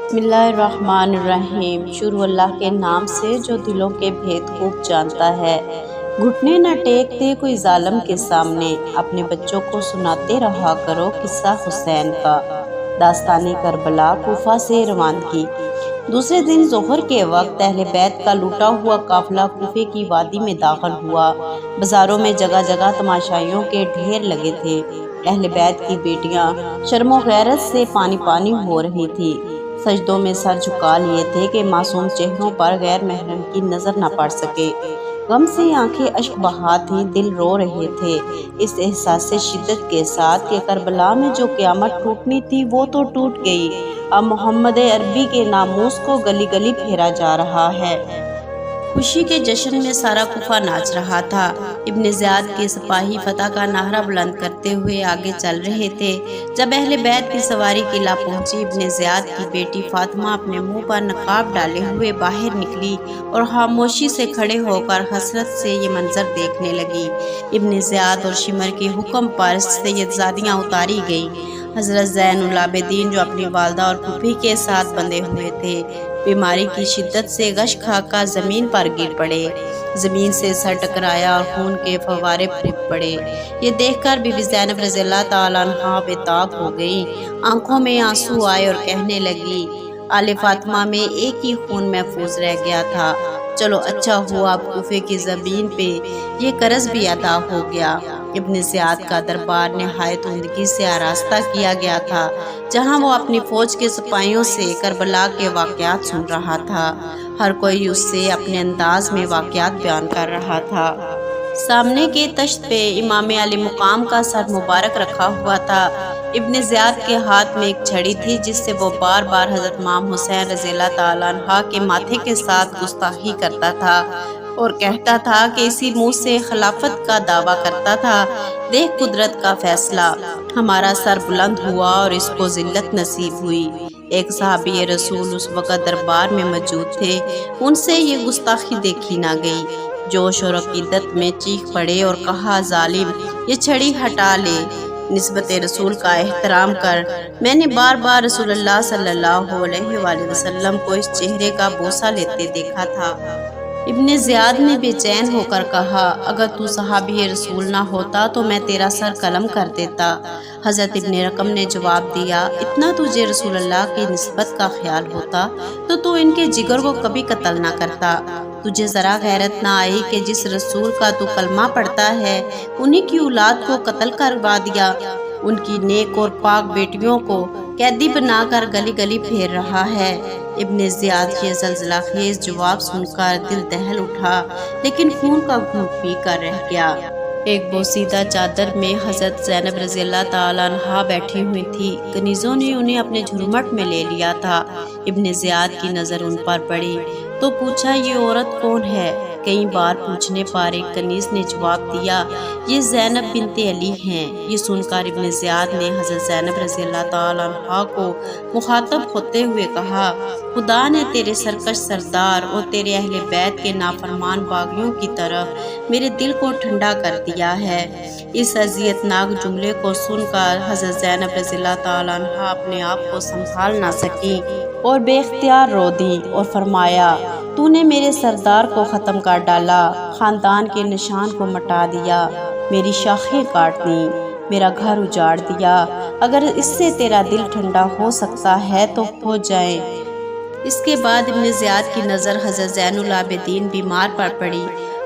بسم اللہ الرحمن الرحیم۔ شروع اللہ کے نام سے جو دلوں کے بھید خوب جانتا ہے۔ گھٹنے نہ ٹیکتے کوئی ظالم کے سامنے، اپنے بچوں کو سناتے رہا کرو قصہ حسین کا۔ داستانی کربلا کوفہ سے روانگی۔ دوسرے دن ظہر کے وقت اہل بیت کا لوٹا ہوا قافلہ کوفے کی وادی میں داخل ہوا۔ بازاروں میں جگہ جگہ تماشائیوں کے ڈھیر لگے تھے۔ اہل بیت کی بیٹیاں شرم و غیرت سے پانی پانی ہو رہی تھی، سجدوں میں سر جھکا لیے تھے کہ معصوم چہروں پر غیر محرم کی نظر نہ پڑ سکے۔ غم سے آنکھیں اشک بہا تھیں، دل رو رہے تھے اس احساس سے شدت کے ساتھ کہ کربلا میں جو قیامت ٹوٹنی تھی وہ تو ٹوٹ گئی، اب محمد عربی کے ناموس کو گلی گلی پھیرا جا رہا ہے۔ خوشی کے جشن میں سارا کوفہ ناچ رہا تھا۔ ابن زیاد کے سپاہی فتح کا نعرہ بلند کرتے ہوئے آگے چل رہے تھے۔ جب اہل بیت کی سواری قلعہ پہنچی، ابن زیاد کی بیٹی فاطمہ اپنے منہ پر نقاب ڈالے ہوئے باہر نکلی اور خاموشی سے کھڑے ہو کر حسرت سے یہ منظر دیکھنے لگی۔ ابن زیاد اور شمر کے حکم پر سیدزادیاں اتاری گئیں۔ حضرت زین العابدین جو اپنی والدہ اور پھوپھی کے ساتھ بندھے ہوئے تھے، بیماری کی شدت سے غش کھا کر زمین پر گر پڑے۔ زمین سے سر ٹکرایا اور خون کے فوارے پھوٹ پڑے۔ یہ دیکھ کر بی بی زینب رضی اللہ تعالیٰ عنہا بے تاب ہو گئیں، آنکھوں میں آنسو آئے اور کہنے لگی، آل فاطمہ میں ایک ہی خون محفوظ رہ گیا تھا، چلو اچھا ہوا اب کوفے کی زمین پہ یہ قرض بھی ادا ہو گیا۔ ابن زیاد کا دربار نہایت عمدگی سے آراستہ کیا گیا تھا، جہاں وہ اپنی فوج کے سپاہیوں سے کربلا کے واقعات سن رہا تھا۔ ہر کوئی اس سے اپنے انداز میں واقعات بیان کر رہا تھا۔ سامنے کے تشت پہ امام علی مقام کا سر مبارک رکھا ہوا تھا۔ ابن زیاد کے ہاتھ میں ایک چھڑی تھی جس سے وہ بار بار حضرت امام حسین رضی اللہ تعالیٰ عنہ کے ماتھے کے ساتھ گستاخی کرتا تھا اور کہتا تھا کہ اسی منہ سے خلافت کا دعویٰ کرتا تھا، دیکھ قدرت کا فیصلہ، ہمارا سر بلند ہوا اور اس کو ذلت نصیب ہوئی۔ ایک صحابی رسول اس وقت دربار میں موجود تھے، ان سے یہ گستاخی دیکھی نہ گئی۔ جوش اور عقیدت میں چیخ پڑے اور کہا، ظالم، یہ چھڑی ہٹا لے، نسبت رسول کا احترام کر۔ میں نے بار بار رسول اللہ صلی اللہ علیہ وآلہ وسلم کو اس چہرے کا بوسہ لیتے دیکھا تھا۔ ابن زیاد نے بے چین ہو کر کہا، اگر تو صحابی رسول نہ ہوتا تو میں تیرا سر قلم کر دیتا۔ حضرت ابن رقم نے جواب دیا، اتنا تجھے رسول اللہ کی نسبت کا خیال ہوتا تو ان کے جگر کو کبھی قتل نہ کرتا۔ تجھے ذرا غیرت نہ آئی کہ جس رسول کا تو کلمہ پڑھتا ہے انہی کی اولاد کو قتل کروا دیا، ان کی نیک اور پاک بیٹیوں کو قیدی بنا کر گلی گلی پھیر رہا ہے۔ ابن زیاد یہ زلزلہ خیز جواب سن کر دل دہل اٹھا، لیکن خون کا گھونٹ پی کر رہ گیا۔ ایک بوسیدہ چادر میں حضرت زینب رضی اللہ تعالیٰ عنہا بیٹھی ہوئی تھی، کنیزوں نے انہیں اپنے جھرمٹ میں لے لیا تھا۔ ابن زیاد کی نظر ان پر پڑی تو پوچھا، یہ عورت کون ہے؟ کئی بار پوچھنے پر ایک کنیز نے جواب دیا، یہ زینب بنت علی ہیں۔ یہ سن کر ابن زیاد نے حضرت زینب رضی اللہ تعالیٰ عنہا کو مخاطب ہوتے ہوئے کہا، خدا نے تیرے سرکش سردار اور تیرے اہل بیت کے نافرمان باغیوں کی طرف میرے دل کو ٹھنڈا کر دیا ہے۔ اس اذیت ناک جملے کو سن کر حضرت زینب رضی اللہ تعالیٰ عنہا اپنے آپ کو سنبھال نہ سکی اور بے اختیار رو دی اور فرمایا، تو نے میرے سردار کو ختم کر ڈالا، خاندان کے نشان کو مٹا دیا، میری شاخیں کاٹ دیں، میرا گھر اجاڑ دیا، اگر اس سے تیرا دل ٹھنڈا ہو سکتا ہے تو ہو جائے۔ اس کے بعد ابن زیاد کی نظر حضرت زین العابدین بیمار پر پڑی۔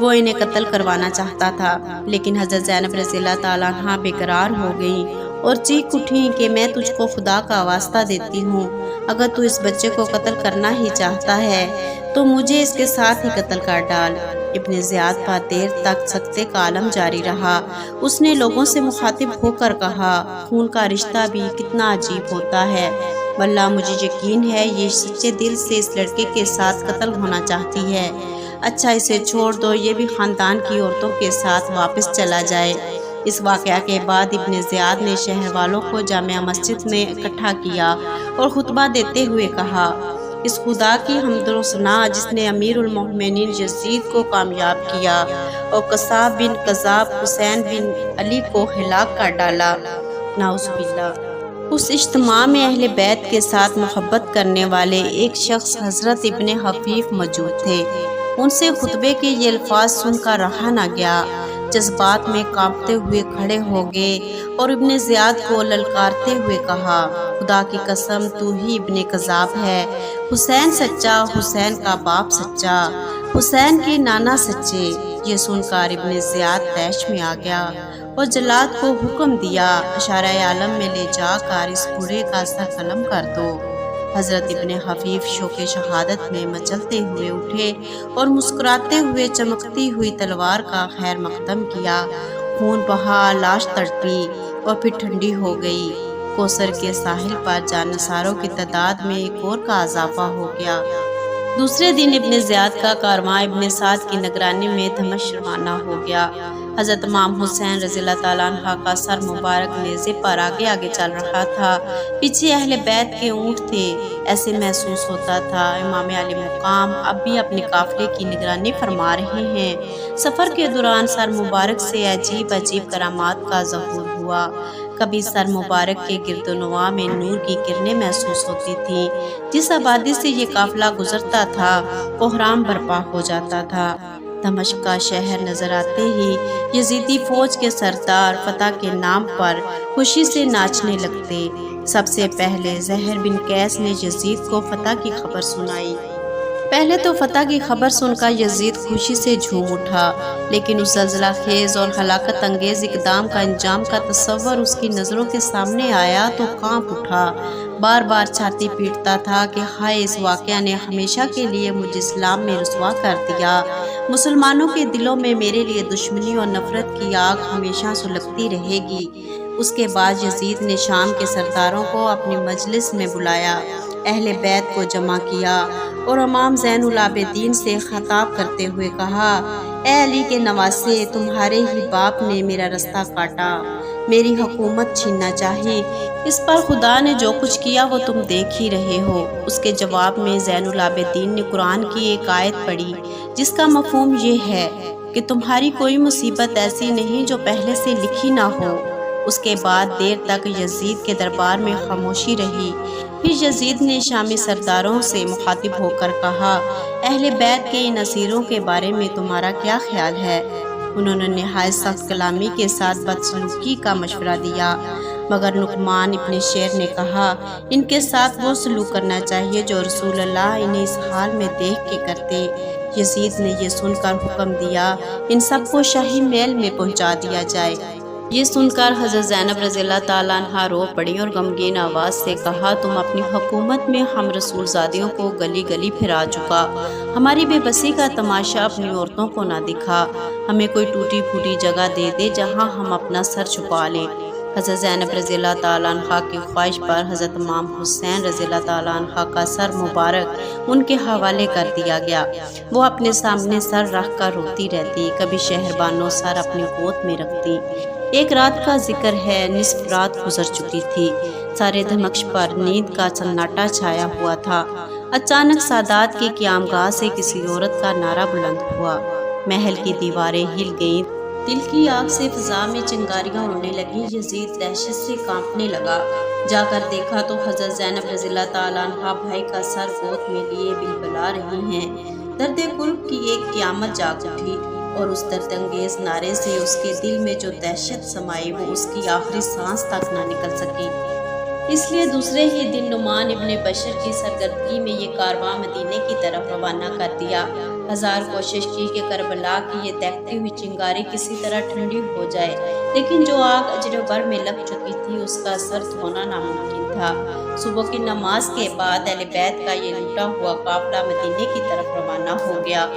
وہ انہیں قتل کروانا چاہتا تھا، لیکن حضرت زینب رضی اللہ تعالیٰ عنہا بے قرار ہو گئیں اور چیخ اٹھیں کہ میں تجھ کو خدا کا واسطہ دیتی ہوں، اگر تو اس بچے کو قتل کرنا ہی چاہتا ہے تو مجھے اس کے ساتھ ہی قتل کر ڈال۔ ابن زیاد پر دیر تک سکتے کا عالم جاری رہا۔ اس نے لوگوں سے مخاطب ہو کر کہا، خون کا رشتہ بھی کتنا عجیب ہوتا ہے، واللہ مجھے یقین ہے یہ سچے دل سے اس لڑکے کے ساتھ قتل ہونا چاہتی ہے، اچھا اسے چھوڑ دو، یہ بھی خاندان کی عورتوں کے ساتھ واپس چلا جائے۔ اس واقعہ کے بعد ابن زیاد نے شہر والوں کو جامع مسجد میں اکٹھا کیا اور خطبہ دیتے ہوئے کہا، اس خدا کی حمد و ثنا جس نے امیر المومنین یزید کو کامیاب کیا اور قصاب بن قذاب حسین بن علی کو ہلاک کر ڈالا، نعوذ باللہ۔ اس اجتماع میں اہل بیت کے ساتھ محبت کرنے والے ایک شخص حضرت ابن حفیف موجود تھے۔ ان سے خطبے کے یہ الفاظ سن کر رہا نہ گیا۔ جذبات میں کانپتے ہوئے کھڑے ہو گئے اور ابن زیاد کو للکارتے ہوئے کہا، خدا کی قسم تو ہی ابن کذاب ہے، حسین سچا، حسین کا باپ سچا، حسین کے نانا سچے۔ یہ سن کر ابن زیاد طیش میں آ گیا اور جلاد کو حکم دیا، اشارہ عالم میں لے جا کر اس بوڑھے کا سر قلم کر دو۔ حضرت ابن حفیف شوق شہادت میں مچلتے ہوئے اٹھے اور مسکراتے ہوئے چمکتی ہوئی تلوار کا خیر مقدم کیا۔ خون بہا، لاش تڑپی اور پھر ٹھنڈی ہو گئی۔ کوثر کے ساحل پر جانثاروں کی تعداد میں ایک اور کا اضافہ ہو گیا۔ دوسرے دن ابن زیاد کا کارواں ابن سعد کی نگرانی میں دمشق روانہ ہو گیا۔ حضرت امام حسین رضی اللہ تعالیٰ عنہ کا سر مبارک نیزے پر آگے آگے چل رہا تھا، پیچھے اہل بیت کے اونٹ تھے۔ ایسے محسوس ہوتا تھا امام علی مقام اب بھی اپنے قافلے کی نگرانی فرما رہے ہیں۔ سفر کے دوران سر مبارک سے عجیب عجیب کرامات کا ظہور ہوا۔ کبھی سر مبارک کے گرد و نواح میں نور کی کرنیں محسوس ہوتی تھیں۔ جس آبادی سے یہ قافلہ گزرتا تھا کوہرام برپا ہو جاتا تھا۔ دمشق کا شہر نظر آتے ہی یزیدی فوج کے سردار فتح کے نام پر خوشی سے ناچنے لگتے۔ سب سے پہلے زہر بن قیس نے یزید کو فتح کی خبر سنائی۔ پہلے تو فتح کی خبر سن کر یزید خوشی سے جھوم اٹھا، لیکن اس زلزلہ خیز اور ہلاکت انگیز اقدام کا انجام کا تصور اس کی نظروں کے سامنے آیا تو کانپ اٹھا۔ بار بار چھاتی پیٹتا تھا کہ ہائے، اس واقعہ نے ہمیشہ کے لیے مجھے اسلام میں رسوا کر دیا۔ مسلمانوں کے دلوں میں میرے لیے دشمنی اور نفرت کی آگ ہمیشہ سلگتی رہے گی۔ اس کے بعد یزید نے شام کے سرداروں کو اپنی مجلس میں بلایا، اہل بیت کو جمع کیا اور امام زین العابدین سے خطاب کرتے ہوئے کہا، اے علی کے نواسے، تمہارے ہی باپ نے میرا رستہ کاٹا، میری حکومت چھیننا چاہی، اس پر خدا نے جو کچھ کیا وہ تم دیکھ ہی رہے ہو۔ اس کے جواب میں زین العابدین نے قرآن کی ایک آیت پڑھی جس کا مفہوم یہ ہے کہ تمہاری کوئی مصیبت ایسی نہیں جو پہلے سے لکھی نہ ہو۔ اس کے بعد دیر تک یزید کے دربار میں خاموشی رہی۔ پھر یزید نے شامی سرداروں سے مخاطب ہو کر کہا، اہل بیت کے ان اسیروں کے بارے میں تمہارا کیا خیال ہے؟ انہوں نے نہایت سخت کلامی کے ساتھ بدسلوکی کا مشورہ دیا، مگر نعمان ابن شیر نے کہا، ان کے ساتھ وہ سلوک کرنا چاہیے جو رسول اللہ انہیں اس حال میں دیکھ کے کرتے۔ یزید نے یہ سن کر حکم دیا، ان سب کو شاہی محل میں پہنچا دیا جائے۔ یہ سن کر حضرت زینب رضی اللہ تعالیٰ عنہ رو پڑی اور غمگین آواز سے کہا، تم اپنی حکومت میں ہم رسول زادیوں کو گلی گلی پھرا چکا، ہماری بے بسی کا تماشا اپنی عورتوں کو نہ دکھا، ہمیں کوئی ٹوٹی پھوٹی جگہ دے دے جہاں ہم اپنا سر چھپا لیں۔ حضرت زینب رضی اللہ تعالیٰ عنہ کی خواہش پر حضرت امام حسین رضی اللہ تعالیٰ عنہ کا سر مبارک ان کے حوالے کر دیا گیا۔ وہ اپنے سامنے سر رکھ کر روتی رہتی، کبھی شہربانو سر اپنی گود میں رکھتی۔ ایک رات کا ذکر ہے، نصف رات گزر چکی تھی، سارے دمشق پر نیند کا سناٹا چھایا ہوا تھا۔ اچانک سادات کی قیامگاہ سے کسی عورت کا نعرہ بلند ہوا، محل کی دیواریں ہل گئیں، دل کی آگ سے فضا میں چنگاریاں اڑنے لگیں۔ یزید دہشت سے کانپنے لگا، جا کر دیکھا تو حضرت زینب رضی اللہ تعالیٰ عنہ بھائی کا سر گود میں لیے بلبلا رہی ہیں۔ درد قرب کی ایک قیامت جاگ اٹھی اور اس درد انگیز نعرے سے اس کے دل میں جو دہشت سمائی وہ اس کی آخری سانس تک نہ نکل سکی۔ اس لیے دوسرے ہی دن نعمان ابن بشر کی سرگردگی میں یہ کارواں مدینے کی طرف روانہ کر دیا۔ ہزار کوشش کی کہ کربلا کی یہ دہتی ہوئی چنگاری کسی طرح ٹھنڈی ہو جائے، لیکن جو آگ اجر بر میں لگ چکی تھی اس کا سرد ہونا ناممکن تھا۔ صبح کی نماز کے بعد اہل بیت کا یہ لوٹا ہوا قافلہ مدینے کی طرف روانہ ہو گیا۔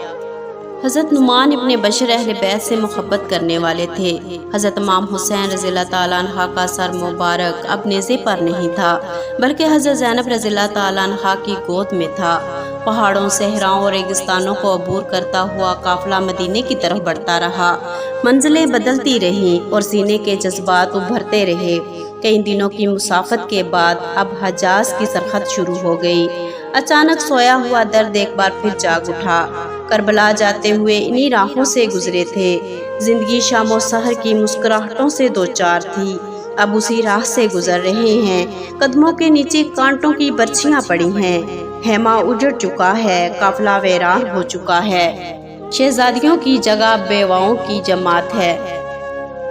حضرت نعمان ابن بشر اہل بیت سے محبت کرنے والے تھے۔ حضرت امام حسین رضی اللہ تعالیٰ عنہ کا سر مبارک اب نیزے پر نہیں تھا، بلکہ حضرت زینب رضی اللہ تعالیٰ عنہ کی گود میں تھا۔ پہاڑوں، صحراؤں اور ریگستانوں کو عبور کرتا ہوا قافلہ مدینے کی طرف بڑھتا رہا۔ منزلیں بدلتی رہیں اور سینے کے جذبات ابھرتے رہے۔ کئی دنوں کی مسافت کے بعد اب حجاز کی سرحد شروع ہو گئی۔ اچانک سویا ہوا درد ایک بار پھر جاگ اٹھا۔ کربلا جاتے ہوئے انہی راہوں سے گزرے تھے، زندگی شام و سحر کی مسکراہٹوں سے دوچار تھی۔ اب اسی راہ سے گزر رہے ہیں۔ قدموں کے نیچے کانٹوں کی برچھیاں پڑی ہیں، خیمہ اجڑ چکا ہے، قافلہ ویران ہو چکا ہے، شہزادیوں کی جگہ بیواؤں کی جماعت ہے۔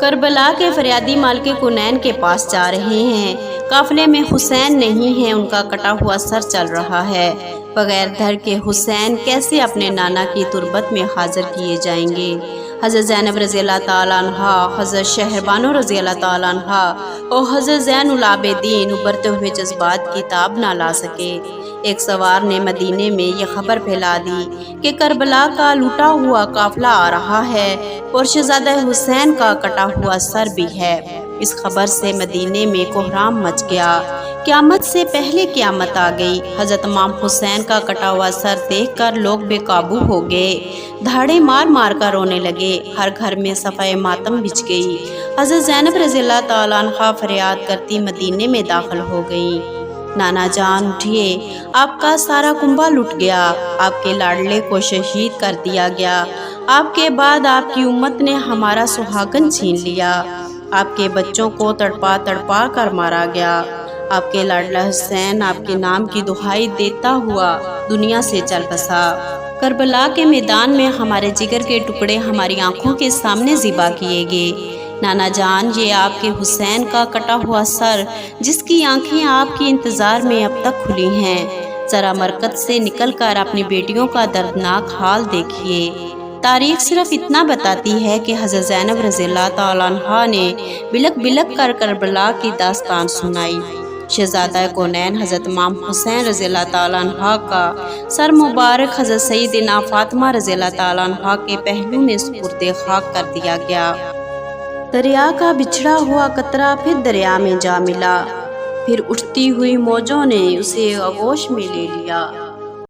کربلا کے فریادی مالک کنین کے پاس جا رہے ہیں۔ قافلے میں حسین نہیں ہیں، ان کا کٹا ہوا سر چل رہا ہے۔ بغیر دھر کے حسین کیسے اپنے نانا کی تربت میں حاضر کیے جائیں گے؟ حضرت زینب رضی اللہ تعالیٰ عنہا، حضرت شہربانو رضی اللہ تعالیٰ عنہا اور حضرت زین العابدین ابھرتے ہوئے جذبات کی تاب نہ لا سکے۔ ایک سوار نے مدینے میں یہ خبر پھیلا دی کہ کربلا کا لوٹا ہوا قافلہ آ رہا ہے اور شہزادہ حسین کا کٹا ہوا سر بھی ہے۔ اس خبر سے مدینے میں کوہرام مچ گیا۔ قیامت سے پہلے قیامت آ گئی۔ حضرت امام حسین کا کٹا ہوا سر دیکھ کر لوگ بے قابو ہو گئے، دھاڑے مار مار کر رونے لگے۔ ہر گھر میں صفائے ماتم بچھ گئی۔ حضرت زینب رضی اللہ تعالیٰ عنہا فریاد کرتی مدینے میں داخل ہو گئیں۔ نانا جان اٹھیے، آپ کا سارا کنبہ لٹ گیا، آپ کے لاڈلے کو شہید کر دیا گیا، آپ کے بعد آپ کی امت نے ہمارا سہاگن چھین لیا، آپ کے بچوں کو تڑپا تڑپا کر مارا گیا، آپ کے لاڈلا حسین آپ کے نام کی دہائی دیتا ہوا دنیا سے چل بسا۔ کربلا کے میدان میں ہمارے جگر کے ٹکڑے ہماری آنکھوں کے سامنے ذبح کیے گئے۔ نانا جان، یہ آپ کے حسین کا کٹا ہوا سر، جس کی آنکھیں آپ کے انتظار میں اب تک کھلی ہیں، ذرا مرکز سے نکل کر اپنی بیٹیوں کا دردناک حال دیکھیے۔ تاریخ صرف اتنا بتاتی ہے کہ حضرت زینب رضی اللہ تعالیٰ عنہا نے بلک بلک کر کربلا کی داستان سنائی۔ شہزادہ کونین حضرت امام حسین رضی اللہ تعالیٰ عنہ کا سر مبارک حضرت سیدنا فاطمہ رضی اللہ تعالیٰ عنہ کے پہلو میں سپرد خاک کر دیا گیا۔ دریا کا بچھڑا ہوا قطرہ پھر دریا میں جا ملا، پھر اٹھتی ہوئی موجوں نے اسے آغوش میں لے لیا۔